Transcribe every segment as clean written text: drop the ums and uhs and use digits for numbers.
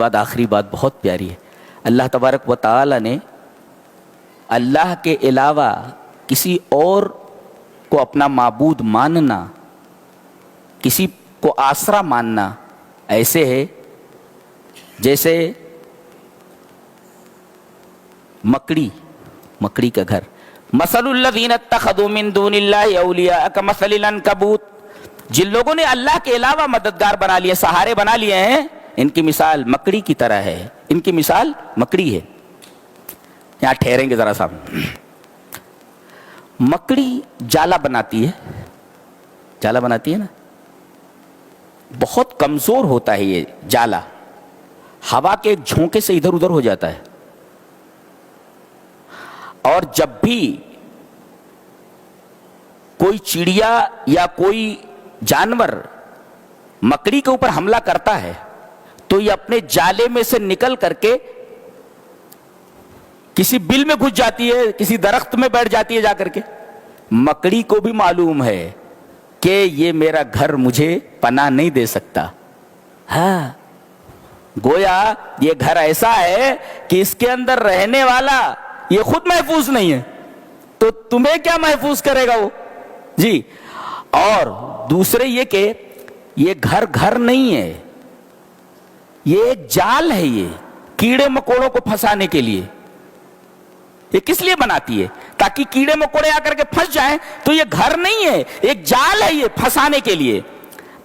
بعد آخری بات بہت پیاری ہے. اللہ تبارک و تعالی نے اللہ کے علاوہ کسی اور کو اپنا معبود ماننا، کسی کو آسرا ماننا ایسے ہے جیسے مکڑی کا گھر. مثل الذین اتخذوا من دون اللہ اولیاء کمثل العنکبوت، جن لوگوں نے اللہ کے علاوہ مددگار بنا لیے، سہارے بنا لیے ہیں، ان کی مثال مکڑی کی طرح ہے. ان کی مثال مکڑی ہے. یہاں ٹھہریں گے ذرا سا. مکڑی جالا بناتی ہے نا، بہت کمزور ہوتا ہے یہ جالا، ہوا کے ایک جھونکے سے ادھر ادھر ہو جاتا ہے. اور جب بھی کوئی چڑیا یا کوئی جانور مکڑی کے اوپر حملہ کرتا ہے تو یہ اپنے جالے میں سے نکل کر کے کسی بل میں گھس جاتی ہے، کسی درخت میں بیٹھ جاتی ہے جا کر کے. مکڑی کو بھی معلوم ہے کہ یہ میرا گھر مجھے پناہ نہیں دے سکتا. ہاں، گویا یہ گھر ایسا ہے کہ اس کے اندر رہنے والا یہ خود محفوظ نہیں ہے تو تمہیں کیا محفوظ کرے گا وہ. جی. اور دوسرے یہ کہ یہ گھر نہیں ہے، یہ ایک جال ہے، یہ کیڑے مکوڑوں کو پھنسانے کے لیے. یہ کس لیے بناتی ہے؟ تاکہ کیڑے مکوڑے آ کر کے پھنس جائیں. تو یہ گھر نہیں ہے، ایک جال ہے یہ پھنسانے کے لیے.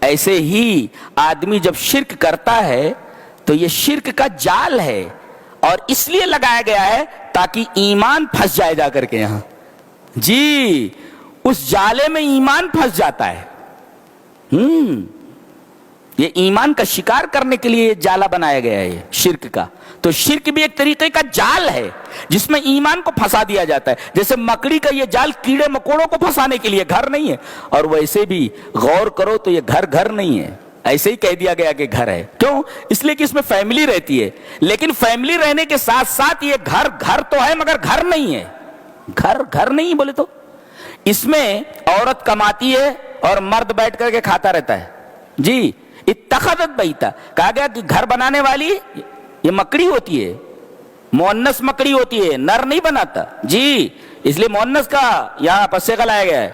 ایسے ہی آدمی جب شرک کرتا ہے تو یہ شرک کا جال ہے اور اس لیے لگایا گیا ہے تاکہ ایمان پھنس جائے جا کر کے یہاں. جی، اس جالے میں ایمان پھنس جاتا ہے. یہ ایمان کا شکار کرنے کے لیے جالا بنایا گیا ہے شرک کا. تو شرک بھی ایک طریقے کا جال ہے جس میں ایمان کو پھنسا دیا جاتا ہے. جیسے مکڑی کا یہ جال کیڑے مکوڑوں کو پھنسانے کے لیے، گھر نہیں ہے. اور ویسے بھی غور کرو تو یہ گھر نہیں ہے، ایسے ہی کہہ دیا گیا کہ گھر ہے. کیوں؟ اس لیے کہ اس میں فیملی رہتی ہے. لیکن فیملی رہنے کے ساتھ ساتھ یہ گھر تو ہے مگر گھر نہیں ہے. گھر نہیں بولے تو اس میں عورت کماتی ہے اور مرد بیٹھ کر کے کھاتا رہتا ہے. جی، اتخذت بیتا، کہا گیا کہ گھر بنانے والی یہ مکڑی ہوتی ہے، مؤنث مکڑی ہوتی ہے، نر نہیں بناتا. جی، اس لیے مؤنث کا یہاں پر صیغہ لایا گیا ہے.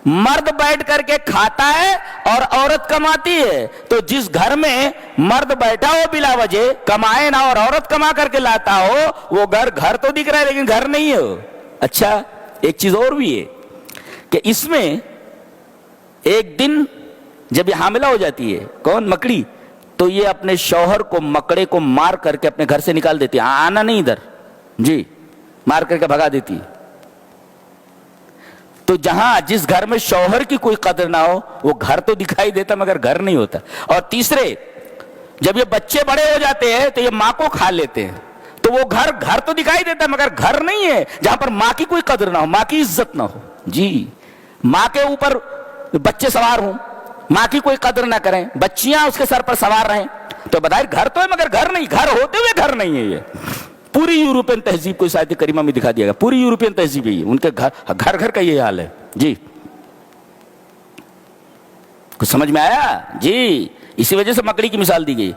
مرد بیٹھ کر کے کھاتا ہے اور عورت کماتی ہے. تو جس گھر میں مرد بیٹھا ہو بلا وجہ، کمائے نہ اور عورت کما کر کے لاتا ہو، وہ گھر تو دکھ رہا ہے لیکن گھر نہیں ہے. اچھا، ایک چیز اور بھی ہے کہ اس میں ایک دن جب یہ حاملہ ہو جاتی ہے، کون؟ مکڑی، تو یہ اپنے شوہر کو، مکڑے کو مار کر کے اپنے گھر سے نکال دیتی ہے. آنا نہیں ادھر. جی، مار کر کے بھگا دیتی ہے. تو جس گھر میں شوہر کی کوئی قدر نہ ہو، وہ گھر تو دکھائی دیتا مگر گھر نہیں ہوتا. اور تیسرے، جب یہ بچے بڑے ہو جاتے ہیں تو یہ ماں کو کھا لیتے ہیں. تو وہ گھر تو دکھائی دیتا مگر گھر نہیں ہے، جہاں پر ماں کی کوئی قدر نہ ہو، ماں کی عزت نہ ہو. جی، ماں کے اوپر بچے سوار ہوں، ماں کی کوئی قدر نہ کریں، بچیاں اس کے سر پر سوار رہیں، تو بظاہر گھر تو ہے مگر گھر نہیں. گھر ہوتے ہوئے گھر نہیں ہے. یہ پوری یورپین تہذیب کو اس آیت کریمہ میں دکھا دیا گیا. پوری یورپین تہذیب ہے، ان کے گھر کا یہ حال ہے. جی، کچھ سمجھ میں آیا؟ جی، اسی وجہ سے مکڑی کی مثال دی گئی.